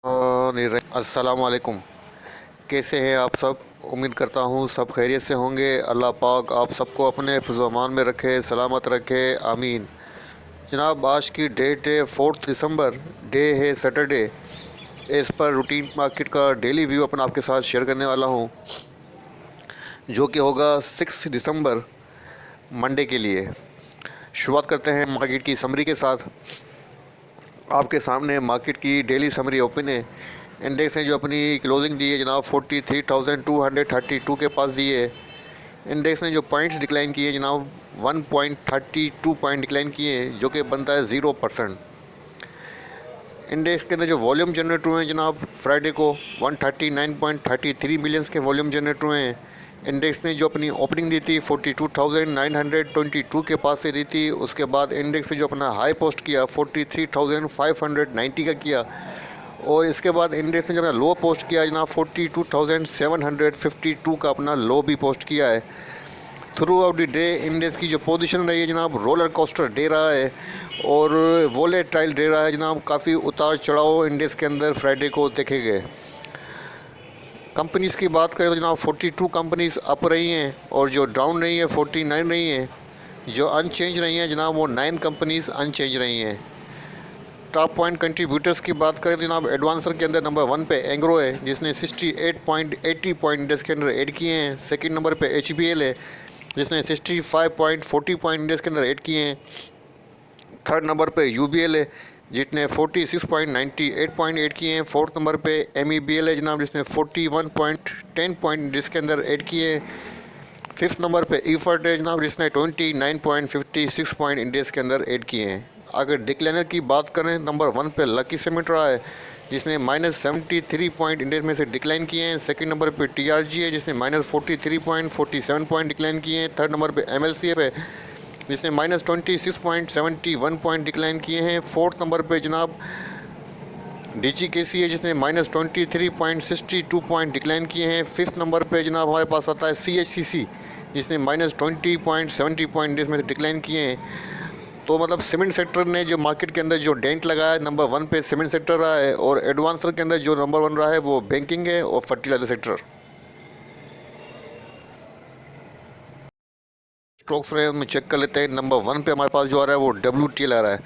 अस्सलाम वालेकुम। कैसे हैं आप सब? उम्मीद करता हूँ सब खैरियत से होंगे। अल्लाह पाक आप सबको अपने हिफ्ज़-ओ-अमान में रखे, सलामत रखे, आमीन। जनाब, आज की डेट है 4 दिसंबर, डे है सैटरडे। इस पर रूटीन मार्केट का डेली व्यू अपना आपके साथ शेयर करने वाला हूँ, जो कि होगा 6 दिसंबर, मंडे के लिए। शुरुआत करते हैं मार्केट की समरी के साथ। आपके सामने मार्केट की डेली समरी ओपन है। इंडेक्स ने जो अपनी क्लोजिंग दी है जनाब 43,232 के पास दी है। इंडेक्स ने जो पॉइंट्स डिक्लाइन किए जनाब 1.32 पॉइंट डिक्लाइन किए हैं, जो कि बनता है 0%। इंडेक्स के अंदर जो वॉल्यूम जनरेट हुए हैं जनाब फ्राइडे को 139.33 मिलियंस के वॉल्यूम जनरेट हुए हैं। इंडेक्स ने जो अपनी ओपनिंग दी थी 42,922 के पास से दी थी। उसके बाद इंडेक्स ने जो अपना हाई पोस्ट किया 43,590 का किया, और इसके बाद इंडेक्स ने जो अपना लो पोस्ट किया जनाब 42,752 का अपना लो भी पोस्ट किया है। Through out the day index की जो पोजीशन रही है जनाब रोलर कोस्टर दे रहा है और वोलेटाइल दे रहा है जनाब। काफ़ी उतार चढ़ाव इंडेक्स के अंदर फ्राइडे को देखे गए। कंपनीज़ की बात करें तो जनाब 42 कंपनीज़ अप रही हैं और जो डाउन रही है 49 रही हैं। जो अनचेंज रही हैं जनाब वो 9 कंपनीज़ अनचेंज रही हैं। टॉप पॉइंट कंट्रीब्यूटर्स की बात करें तो जनाब एडवांसर के अंदर नंबर 1 पे एंग्रो है, जिसने 68.80 पॉइंट इंडेक्स के अंदर ऐड किए हैं। सेकंड नंबर पे HBL है, जिसने 65.40 पॉइंट इंडेक्स के अंदर ऐड किए हैं। थर्ड नंबर पे UBL है, जिसने 46.98 पॉइंट ऐड किए हैं। फोर्थ नंबर पे MEBL है जनाब, जिसने 41.10 पॉइंट इंडेक्स के अंदर ऐड किए हैं। फिफ्थ नंबर पे ईफर्ट है जनाब, जिसने 29.56 पॉइंट इंडेक्स के अंदर ऐड किए हैं। अगर डिक्लाइनर की बात करें नंबर 1 पे लकी सीमेंट रहा है, जिसने -73 पॉइंट इंडेक्स में से डिक्लाइन किए हैं। सेकंड नंबर पे TRG है, जिसने -43.47 पॉइंट डिक्लाइन किए हैं। थर्ड नंबर पे MLCF है, जिसने -26.71 पॉइंट डिक्लाइन किए हैं। फोर्थ नंबर पे जनाब DGKC है, जिसने -23.62 पॉइंट डिक्लाइन किए हैं। फिफ्थ नंबर पे जनाब हमारे पास आता है CHCC, जिसने -20.70 पॉइंट इंडेक्स में से डिक्लाइन किए हैं। तो मतलब सीमेंट सेक्टर ने जो मार्केट के अंदर जो डेंट लगाया है, नंबर 1 पे सीमेंट सेक्टर रहा है, और एडवांसर के अंदर जो नंबर 1 रहा है वो बैंकिंग है और फर्टिलाइजर सेक्टर। स्टॉक्स रहे उनमें चेक कर लेते हैं। नंबर 1 पे हमारे पास जो आ रहा है वो WTL आ रहा है,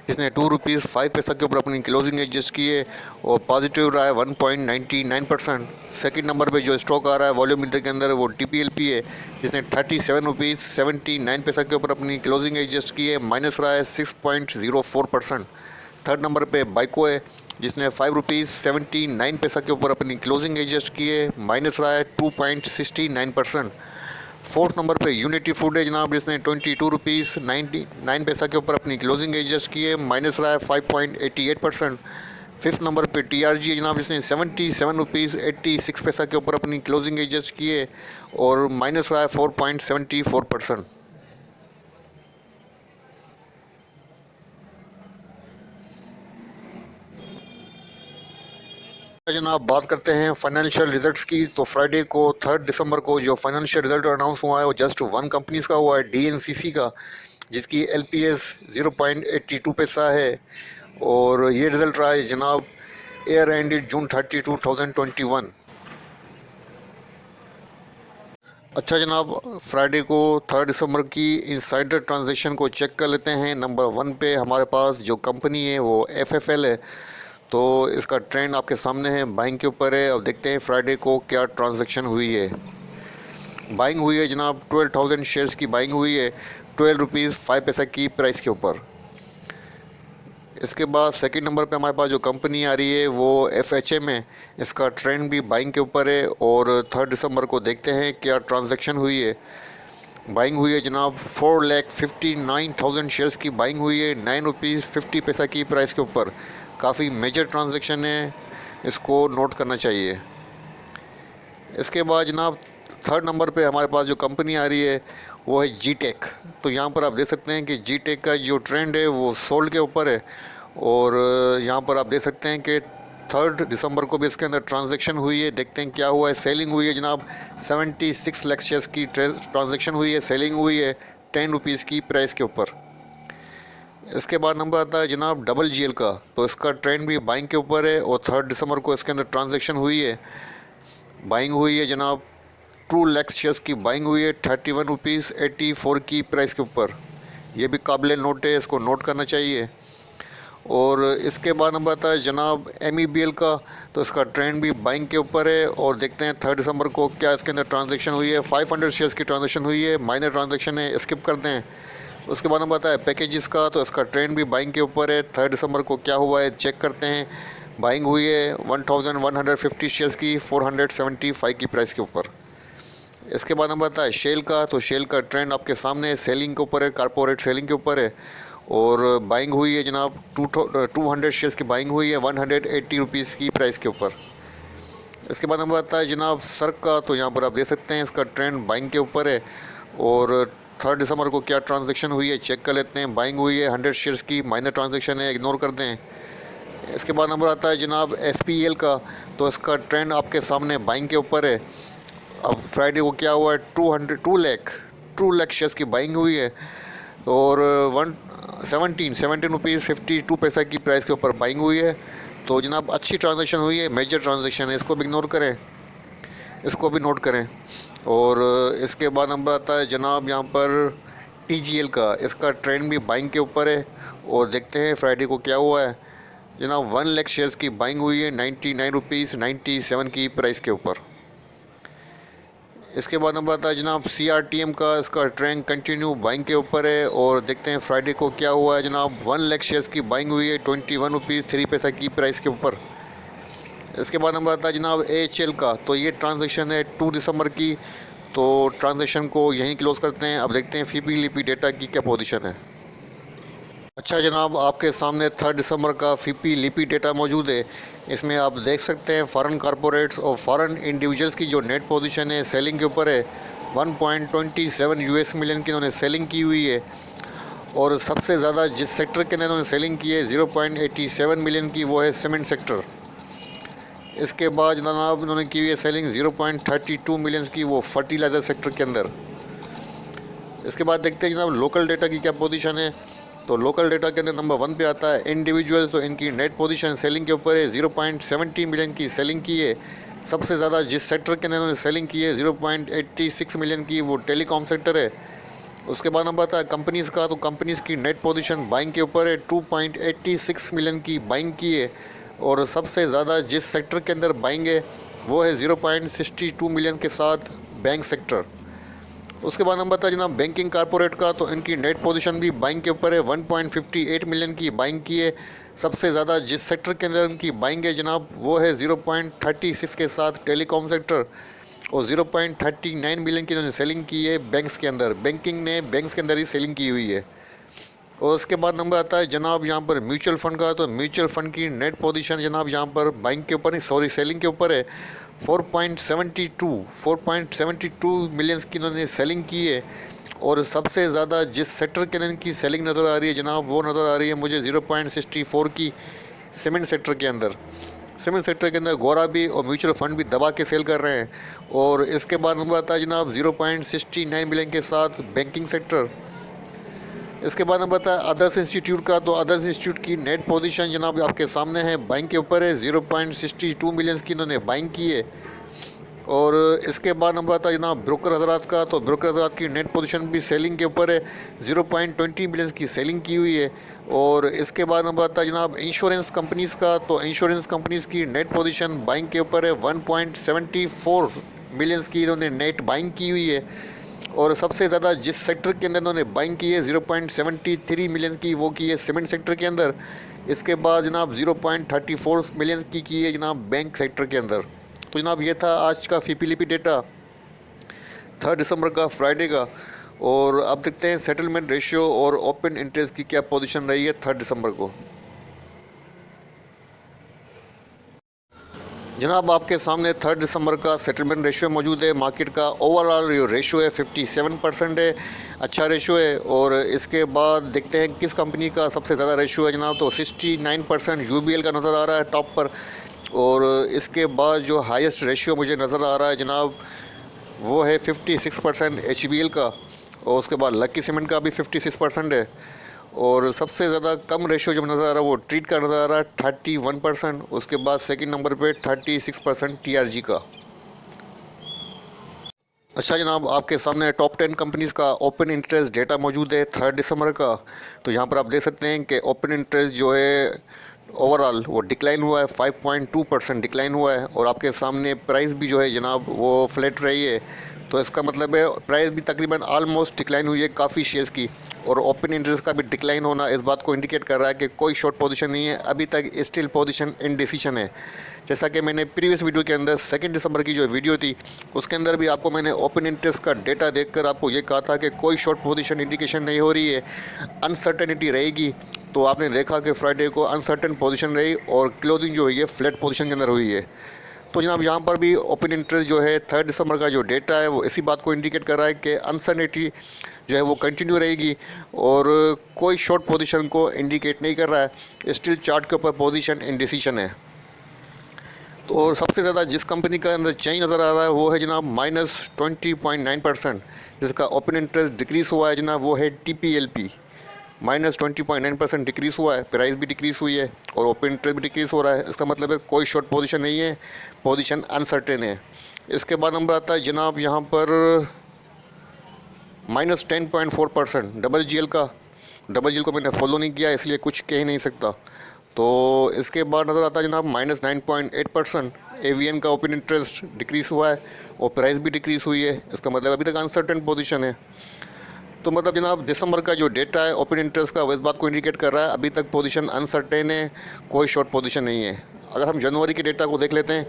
जिसने ₹2.05 के ऊपर अपनी क्लोजिंग एडजस्ट की है और पॉजिटिव रहा है 1.99%। सेकंड नंबर पे जो स्टॉक आ रहा है वॉल्यूम मीटर के अंदर वो TPLP है, जिसने ₹37.79 के ऊपर अपनी क्लोजिंग एडजस्ट की है, माइनस रहा है 6.04%। थर्ड नंबर पे बाइको है, जिसने ₹5.79 के ऊपर अपनी क्लोजिंग एडजस्ट की है, माइनस रहा है 2.69%। फोर्थ नंबर पे यूनिटी फूड है जनाब, जिसने ₹22.99 के ऊपर अपनी क्लोजिंग एडजस्ट की है, माइनस रहा है 5.88%। फिफ्थ नंबर पे TRG है जनाब, जिसने ₹77.86 के ऊपर अपनी क्लोजिंग एडजस्ट की है और माइनस रहा है 4.74%। जनाब बात करते हैं फाइनेंशियल रिजल्ट्स की। तो फ्राइडे को 3 दिसंबर को जो फाइनेंशियल रिजल्ट अनाउंस हुआ है वो जस्ट वन कंपनीज का हुआ है, DNCC का, जिसकी LPS 0.82 पैसा है। और ये रिज़ल्ट रहा है जनाब एयर एंडेड जून 30 2021। अच्छा जनाब, फ्राइडे को 3 दिसंबर की इंसाइडर ट्रांजैक्शन को चेक कर लेते हैं। नंबर 1 पे हमारे पास जो कंपनी है वो FFL है। तो इसका ट्रेंड आपके सामने है, बाइंग के ऊपर है। अब देखते हैं फ्राइडे को क्या ट्रांजैक्शन हुई है। बाइंग हुई है जनाब 12,000 शेयर्स की बाइंग हुई है, ₹12.05 की प्राइस के ऊपर। इसके बाद सेकंड नंबर पे हमारे पास जो कंपनी आ रही है वो FHM है। इसका ट्रेंड भी बाइंग के ऊपर है और 3 दिसंबर को देखते हैं क्या ट्रांजैक्शन हुई है। बाइंग हुई है जनाब 4,59,000 शेयर्स की बाइंग हुई है, ₹9.50 की प्राइस के ऊपर। काफ़ी मेजर ट्रांजैक्शन है, इसको नोट करना चाहिए। इसके बाद जनाब थर्ड नंबर पे हमारे पास जो कंपनी आ रही है वो है GTech। तो यहाँ पर आप देख सकते हैं कि GTech का जो ट्रेंड है वो सोल्ड के ऊपर है। और यहाँ पर आप देख सकते हैं कि 3 दिसंबर को भी इसके अंदर ट्रांजैक्शन हुई है। देखते हैं क्या हुआ है। सेलिंग हुई है जनाब 76 लाख शेयर्स की ट्रांजैक्शन हुई है, सेलिंग हुई है ₹10 की प्राइस के ऊपर। इसके बाद नंबर आता है जनाब डबल जीएल का, तो इसका ट्रेंड भी बाइंग के ऊपर है और 3 दिसंबर को इसके अंदर ट्रांजैक्शन हुई है, बाइंग हुई है जनाब। 2 लाख शेयर्स की बाइंग हुई है 31 रुपीज़ 84 की प्राइस के ऊपर। ये भी काबिल नोट है, इसको नोट करना चाहिए। और इसके बाद नंबर आता है जनाब MEBL का, तो इसका ट्रेंड भी बाइंग के ऊपर है और देखते हैं 3 दिसंबर को क्या इसके अंदर ट्रांजैक्शन हुई है। 500 शेयर्स की ट्रांजैक्शन हुई है, माइनर ट्रांजैक्शन है, स्किप कर दें। उसके बाद नंबर आता है पैकेजेस का, तो इसका ट्रेंड भी बाइंग के ऊपर है। 3 दिसंबर को क्या हुआ है चेक करते हैं। बाइंग हुई है 1150 शेयर्स की 475 की प्राइस के ऊपर। इसके बाद नंबर आता है शेल का, तो शेल का ट्रेंड आपके सामने सेलिंग के ऊपर है, कारपोरेट सेलिंग के ऊपर है और बाइंग हुई है जनाब 200 शेयर्स की बाइंग हुई है 180 रुपीज़ की प्राइस के ऊपर। इसके बाद नंबर आता है जनाब सर्क का, तो यहाँ पर आप देख सकते हैं इसका ट्रेंड बाइंग के ऊपर है और 3 दिसंबर को क्या ट्रांजैक्शन हुई है चेक कर लेते हैं। बाइंग हुई है 100 शेयर्स की, माइनर ट्रांजैक्शन है, इग्नोर कर दें। इसके बाद नंबर आता है जनाब SPEL का, तो इसका ट्रेंड आपके सामने बाइंग के ऊपर है। अब फ्राइडे को क्या हुआ है 2 लाख शेयर्स की बाइंग हुई है और 17 रुपीज़ 52 पैसा की प्राइस के ऊपर बाइंग हुई है। तो जनाब अच्छी ट्रांजैक्शन हुई है, मेजर ट्रांजैक्शन है, इसको भी इग्नोर करें, इसको भी नोट करें। और इसके बाद नंबर आता है जनाब यहाँ पर TGL का, इसका ट्रेंड भी बाइंग के ऊपर है और देखते हैं फ्राइडे को क्या हुआ है जनाब। 1 लाख शेयर्स की बाइंग हुई है 99 रुपीज़ 97 की प्राइस के ऊपर। इसके बाद नंबर आता है जनाब CRTM का, इसका ट्रेंड कंटिन्यू बाइंग के ऊपर है और देखते हैं फ्राइडे को क्या हुआ है जनाब। 1 लाख शेयर्स की बाइंग हुई है 21 रुपीज़ 3 पैसा की प्राइस के ऊपर। इसके बाद नंबर आता है जनाब AHL का, तो ये ट्रांजैक्शन है 2 दिसंबर की, तो ट्रांजैक्शन को यहीं क्लोज़ करते हैं। अब देखते हैं फीपी लिपी डेटा की क्या पोजीशन है। अच्छा जनाब, आपके सामने 3 दिसंबर का फीपी लिपी डेटा मौजूद है। इसमें आप देख सकते हैं फॉरेन कॉरपोरेट्स और फॉरेन इंडिविजुअल्स की जो नेट पोजीशन है सेलिंग के ऊपर है। 1.27 US मिलियन की इन्होंने सेलिंग की हुई है और सबसे ज़्यादा जिस सेक्टर के अंदर इन्होंने सेलिंग की है 0.87 मिलियन की, वो है सीमेंट सेक्टर। इसके बाद जनाब इन्होंने की हुई है सेलिंग 0.32 मिलियन की, वो फर्टिलाइज़र सेक्टर के अंदर। इसके बाद देखते हैं जनाब लोकल डेटा की क्या पोजीशन है। तो लोकल डेटा के अंदर नंबर 1 पे आता है इंडिविजुअल्स, तो इनकी नेट पोजीशन सेलिंग के ऊपर है। 0.70 मिलियन की सेलिंग की है। सबसे ज़्यादा जिस सेक्टर के अंदर इन्होंने सेलिंग की है 0.86 मिलियन की, वो टेलीकॉम सेक्टर है। उसके बाद नंबर आता है कंपनीज़ का, तो कंपनीज़ की नेट पोजीशन बाइंग के ऊपर है। 2.86 मिलियन की बाइंग की है और सबसे ज़्यादा जिस सेक्टर के अंदर बाइंग है वो है 0.62 मिलियन के साथ बैंक सेक्टर। उसके बाद नंबर था जनाब बैंकिंग कारपोरेट का, तो इनकी नेट पोजीशन भी बाइंग के ऊपर है। 1.58 मिलियन की बाइंग की है। सबसे ज़्यादा जिस सेक्टर के अंदर इनकी बाइंग है जनाब वो है 0.36 के साथ टेलीकॉम सेक्टर और 0.39 मिलियन की इन्होंने सेलिंग की है बैंक्स के अंदर। बैंकिंग ने बैंक्स के अंदर ही सेलिंग की हुई है। और उसके बाद नंबर आता है जनाब यहाँ पर म्यूचुअल फ़ंड का, तो म्यूचुअल फ़ंड की नेट पोजीशन जनाब यहाँ पर बाइंग के ऊपर नहीं, सॉरी सेलिंग के ऊपर है। 4.72 मिलियंस की इन्होंने सेलिंग की है और सबसे ज़्यादा जिस सेक्टर के अंदर इनकी सेलिंग नज़र आ रही है जनाब वो नज़र आ रही है मुझे 0.64 की सीमेंट सेक्टर के अंदर। सीमेंट सेक्टर के अंदर गोरा भी और म्यूचुअल फ़ंड भी दबा के सेल कर रहे हैं। और इसके बाद नंबर आता है जनाब 0.69 मिलियन के साथ बैंकिंग सेक्टर। इसके बाद नंबर आता है अदर्स इंस्टीट्यूट का, तो अदर्स इंस्टीट्यूट की नेट पोजीशन जनाब आपके सामने है, बाइंग के ऊपर है। 0.62 मिलियंस की इन्होंने बाइंग की है। और इसके बाद नंबर आता है जनाब ब्रोकर हजरात का, तो ब्रोकर हजरात की नेट पोजीशन भी सेलिंग के ऊपर है। 0.20 मिलियंस की सेलिंग की हुई है। और इसके बाद नंबर आता है जनाब इंश्योरेंस कंपनीज़ का, तो इंश्योरेंस कंपनीज़ की नेट पोजीशन बाइंग के ऊपर है। 1.74 मिलियंस की इन्होंने नेट बाइंग की हुई है। और सबसे ज़्यादा जिस सेक्टर के अंदर इन्होंने बाइंग की है 0.73 मिलियन की, वो की है सीमेंट सेक्टर के अंदर। इसके बाद जनाब 0.34 मिलियन की है जनाब बैंक सेक्टर के अंदर। तो जनाब ये था आज का फीपीलीपी डेटा 3 दिसंबर का फ्राइडे का। और अब देखते हैं सेटलमेंट रेशियो और ओपन इंटरेस्ट की क्या पोजीशन रही है 3 दिसंबर को। जनाब आपके सामने 3 दिसंबर का सेटलमेंट रेशियो मौजूद है। मार्केट का ओवरऑल जो रेशियो है 57% है, अच्छा रेशियो है। और इसके बाद देखते हैं किस कंपनी का सबसे ज़्यादा रेशियो है जनाब, तो 69% यूबीएल का नज़र आ रहा है टॉप पर। और इसके बाद जो हाईएस्ट रेशियो मुझे नज़र आ रहा है जनाब वो है 56% एचबीएल का। और उसके बाद लकी सीमेंट का भी 56% है। और सबसे ज़्यादा कम रेशियो जो नज़र आ रहा है वो ट्रीट का नज़र आ रहा है 31%। उसके बाद सेकंड नंबर पे 36% टीआरजी का। अच्छा जनाब, आपके सामने टॉप 10 कंपनीज़ का ओपन इंटरेस्ट डेटा मौजूद है 3 दिसंबर का। तो यहाँ पर आप देख सकते हैं कि ओपन इंटरेस्ट जो है ओवरऑल वो डिक्लाइन हुआ है, 5.2% डिक्लाइन हुआ है। और आपके सामने प्राइस भी जो है जनाब वो फ्लैट रही है। तो इसका मतलब है प्राइस भी तकरीबन आलमोस्ट डिक्लाइन हुई है काफ़ी शेयर्स की। और ओपन इंटरेस्ट का भी डिक्लाइन होना इस बात को इंडिकेट कर रहा है कि कोई शॉर्ट पोजीशन नहीं है, अभी तक स्टिल पोजीशन इन डिसीजन है। जैसा कि मैंने प्रीवियस वीडियो के अंदर 2 दिसंबर की जो वीडियो थी उसके अंदर भी आपको मैंने ओपन इंटरेस्ट का डेटा देखकर आपको ये कहा था कि कोई शॉर्ट पोजीशन इंडिकेशन नहीं हो रही है, अनसर्टेनिटी रहेगी। तो आपने देखा कि फ्राइडे को अनसर्टेन पोजीशन रही और क्लोजिंग जो हुई है फ्लैट पोजीशन के अंदर हुई है। तो जनाब यहाँ पर भी ओपन इंटरेस्ट जो है 3 दिसंबर का जो डेटा है वो इसी बात को इंडिकेट कर रहा है कि अनसर्टेनिटी जो है वो कंटिन्यू रहेगी और कोई शॉर्ट पोजीशन को इंडिकेट नहीं कर रहा है। स्टिल चार्ट के ऊपर पोजीशन इंडिसीजन है। तो और सबसे ज़्यादा जिस कंपनी का अंदर चेंज नज़र आ रहा है वो है जनाब -20.9%, जिसका ओपन इंटरेस्ट डिक्रीज़ हुआ है जनाब वो है TPLP। -20.9% डिक्रीज़ हुआ है, प्राइस भी डिक्रीज़ हुई है और ओपन इंटरेस्ट भी डिक्रीज़ हो रहा है। इसका मतलब है कोई शॉर्ट पोजीशन नहीं है, पोजीशन अनसर्टेन है। इसके बाद नंबर आता है जनाब यहाँ पर -10.4% डबल जी एल का। डबल जी एल को मैंने फॉलो नहीं किया इसलिए कुछ कह ही नहीं सकता। तो इसके बाद नज़र आता है जनाब -9.8% AVN का ओपन इंटरेस्ट डिक्रीज़ हुआ है और प्राइस भी डिक्रीज़ हुई है। इसका मतलब अभी तक अनसर्टेन पोजीशन है। तो मतलब जनाब दिसंबर का जो डेटा है ओपन इंटरेस्ट का वो इस बात को इंडिकेट कर रहा है अभी तक पोजीशन अनसर्टेन है, कोई शॉर्ट पोजीशन नहीं है। अगर हम जनवरी के डेटा को देख लेते हैं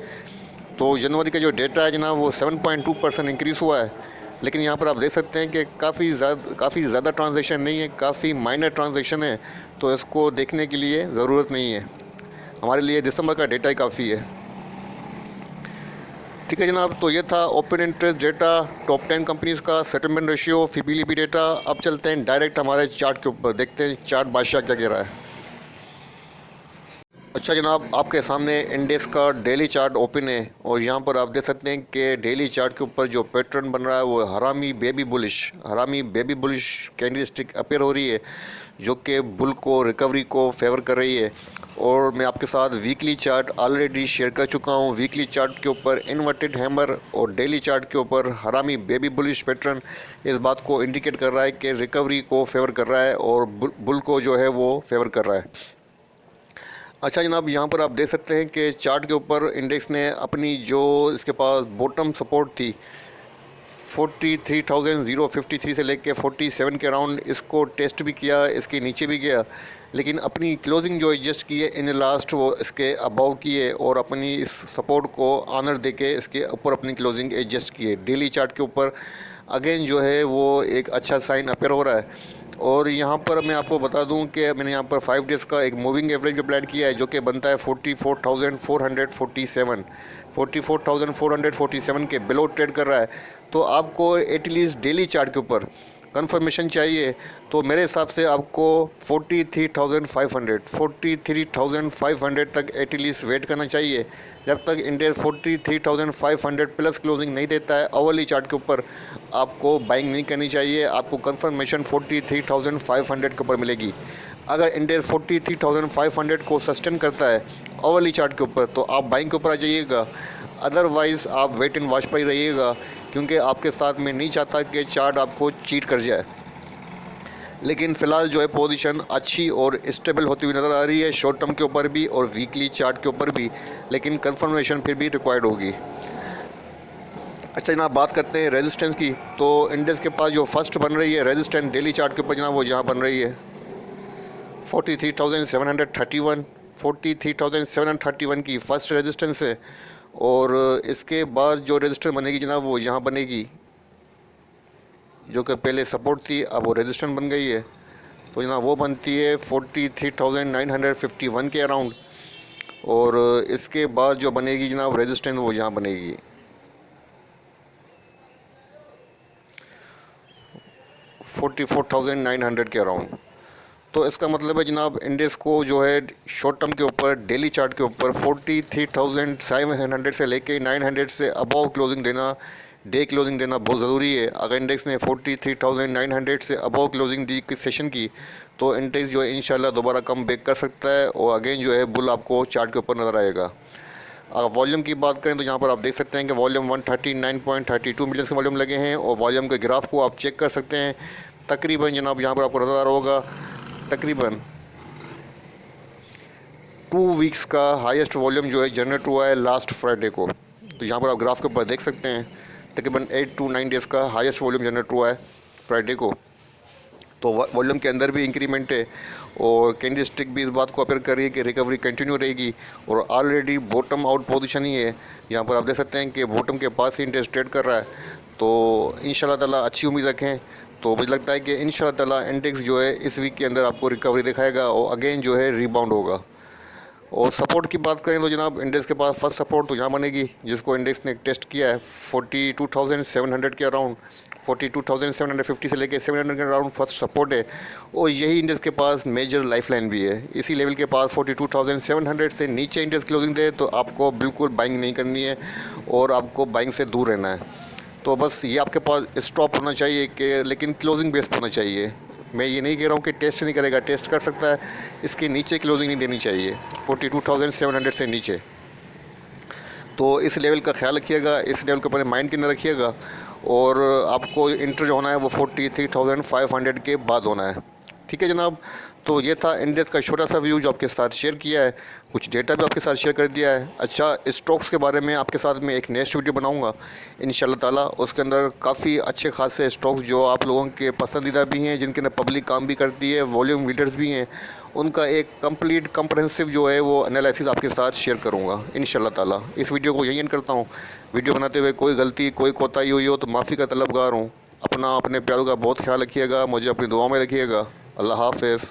तो जनवरी का जो डेटा है जनाब वो 7.2% इंक्रीज़ हुआ है। लेकिन यहाँ पर आप देख सकते हैं कि काफ़ी ज़्यादा ट्रांजैक्शन नहीं है, काफ़ी माइनर ट्रांजैक्शन है। तो इसको देखने के लिए ज़रूरत नहीं है, हमारे लिए दिसंबर का डेटा ही काफ़ी है। ठीक है जनाब, तो ये था open interest data top 10 companies का सेटलमेंट रेशियो फिबिलिटी डेटा। अब चलते हैं डायरेक्ट हमारे चार्ट के ऊपर, देखते हैं चार्ट बादशाह क्या कह रहा है। अच्छा जनाब, आपके सामने इंडेक्स का डेली चार्ट ओपन है और यहाँ पर आप देख सकते हैं कि डेली चार्ट के ऊपर जो पैटर्न बन रहा है वो हरामी बेबी बुलिश कैंडलस्टिक अपीयर हो रही है, जो कि बुल को रिकवरी को फेवर कर रही है। और मैं आपके साथ वीकली चार्ट ऑलरेडी शेयर कर चुका हूँ। वीकली चार्ट के ऊपर इन्वर्टेड हैमर और डेली चार्ट के ऊपर हरामी बेबी बुलिश पैटर्न इस बात को इंडिकेट कर रहा है कि रिकवरी को फेवर कर रहा है और बुल को जो है वो फेवर कर रहा है। अच्छा जनाब, यहाँ पर आप देख सकते हैं कि चार्ट के ऊपर इंडेक्स ने अपनी जो इसके पास बॉटम सपोर्ट थी 43,053 से लेके 47 के अराउंड, इसको टेस्ट भी किया, इसके नीचे भी गया, लेकिन अपनी क्लोजिंग जो एडजस्ट की है इन लास्ट वो इसके अबाव की है और अपनी इस सपोर्ट को ऑनर देके इसके ऊपर अपनी क्लोजिंग एडजस्ट की है। डेली चार्ट के ऊपर अगेन जो है वो एक अच्छा साइन अपेयर हो रहा है। और यहाँ पर मैं आपको बता दूं कि मैंने यहाँ पर 5 डेज़ का एक मूविंग एवरेज भी प्लान किया है जो कि बनता है 44,447 44,447 के बिलो ट्रेड कर रहा है। तो आपको एटलीस्ट डेली चार्ट के ऊपर कंफर्मेशन चाहिए। तो मेरे हिसाब से आपको 43,500 तक एटलीस्ट वेट करना चाहिए। जब तक इंडेक्स 43,500 प्लस क्लोजिंग नहीं देता है अवर्ली चार्ट के ऊपर, आपको बाइंग नहीं करनी चाहिए। आपको कंफर्मेशन 43,500 के ऊपर मिलेगी। अगर इंडेक्स 43,500 को सस्टेन करता है अवर्ली चार्ट के ऊपर तो आप बाइंग के ऊपर आ जाइएगा, अदरवाइज़ आप वेट एंड वॉच पर ही रहिएगा, क्योंकि आपके साथ में नहीं चाहता कि चार्ट आपको चीट कर जाए। लेकिन फ़िलहाल जो है पोजीशन अच्छी और स्टेबल होती हुई नज़र आ रही है, शॉर्ट टर्म के ऊपर भी और वीकली चार्ट के ऊपर भी, लेकिन कंफर्मेशन फिर भी रिक्वायर्ड होगी। अच्छा जनाब, बात करते हैं रेजिस्टेंस की। तो इंडेक्स के पास जो फर्स्ट बन रही है रेजिस्टेंस डेली चार्ट के ऊपर जनाब वो जहाँ बन रही है 43,731 43,731 की फ़र्स्ट रेजिस्टेंस है। और इसके बाद जो रेजिस्टेंस बनेगी जनाब वो यहाँ बनेगी, जो कि पहले सपोर्ट थी अब वो रेजिस्टेंस बन गई है। तो जनाब वो बनती है 43,951 के अराउंड। और इसके बाद जो बनेगी जनाब रेजिस्टेंस वो यहाँ बनेगी 44,900 के अराउंड। तो इसका मतलब है जनाब इंडेक्स को जो है शॉर्ट टर्म के ऊपर डेली चार्ट के ऊपर 43,700 से लेके 900 से अबव क्लोजिंग देना, डे क्लोजिंग देना बहुत ज़रूरी है। अगर इंडेक्स ने 43,900 से अबव क्लोजिंग दी किस सेशन की, तो इंडेक्स जो है इंशाल्लाह दोबारा कम बैक कर सकता है और अगेन जो है बुल आपको चार्ट के ऊपर नज़र आएगा। अगर वॉल्यूम की बात करें तो यहाँ पर आप देख सकते हैं कि वॉल्यूम 139.32 मिलियन से वॉल्यूम लगे हैं और वॉल्यूम के ग्राफ को आप चेक कर सकते हैं। तकरीबन जनाब यहाँ पर आपको नज़र आ रहा होगा तकरीबन 2 वीक्स का हाईएस्ट वॉल्यूम जो है जनरेट हुआ है लास्ट फ्राइडे को। तो यहाँ पर आप ग्राफ के ऊपर देख सकते हैं तकरीबन 8 to 9 डेज़ का हाईएस्ट वॉल्यूम जनरेट हुआ है फ्राइडे को। तो वॉल्यूम के अंदर भी इंक्रीमेंट है और कैंडी स्टिक भी इस बात को अपीयर कर रही है कि रिकवरी कंटिन्यू रहेगी और ऑलरेडी बॉटम आउट पोजीशन ही है। यहाँ पर आप देख सकते हैं कि बॉटम के पास ही इंडेक्स ट्रेड कर रहा है। तो इंशाल्लाह ताला अच्छी उम्मीद रखें। तो मुझे लगता है कि इंशाल्लाह ताला इंडेक्स जो है इस वीक के अंदर आपको रिकवरी दिखाएगा और अगेन जो है रिबाउंड होगा। और सपोर्ट की बात करें तो जनाब इंडेक्स के पास फर्स्ट सपोर्ट तो यहाँ बनेगी जिसको इंडेक्स ने टेस्ट किया है 42,700 के अराउंड, 42,750 से लेके 700 के अराउंड फर्स्ट सपोर्ट है और यही इंडेक्स के पास मेजर लाइफलाइन भी है। इसी लेवल के पास 42,700 से नीचे इंडेक्स क्लोजिंग दे तो आपको बिल्कुल बाइंग नहीं करनी है और आपको बाइंग से दूर रहना है। तो बस ये आपके पास स्टॉप होना चाहिए कि लेकिन क्लोजिंग बेस्ड होना चाहिए। मैं ये नहीं कह रहा हूँ कि टेस्ट नहीं करेगा, टेस्ट कर सकता है, इसके नीचे क्लोजिंग नहीं देनी चाहिए 42,700 से नीचे। तो इस लेवल का ख्याल रखिएगा, इस लेवल को अपने माइंड के अंदर रखिएगा और आपको इंटर जो होना है वो 43,500 के बाद होना है। ठीक है जनाब। तो ये था इंडेक्स का छोटा सा व्यू जो आपके साथ शेयर किया है, कुछ डेटा भी आपके साथ शेयर कर दिया है। अच्छा, स्टॉक्स के बारे में आपके साथ मैं एक नेक्स्ट वीडियो बनाऊंगा इंशाल्लाह ताला। उसके अंदर काफ़ी अच्छे खासे स्टॉक्स जो आप लोगों के पसंदीदा भी हैं, जिनके अंदर पब्लिक काम भी करती है, वॉल्यूम लीडर्स भी हैं, उनका एक कंप्लीट कंप्रहेंसिव जो है वो एनालिसिस आपके साथ शेयर करूँगा इंशाल्लाह ताला। इस वीडियो को यही एंड करता हूँ। वीडियो बनाते हुए कोई गलती कोई कोताही हुई हो तो माफ़ी का तलबगार हूँ। अपने प्यारों का बहुत ख्याल रखिएगा, मुझे अपनी दुआ में रखिएगा। अल्लाह हाफ़िज़।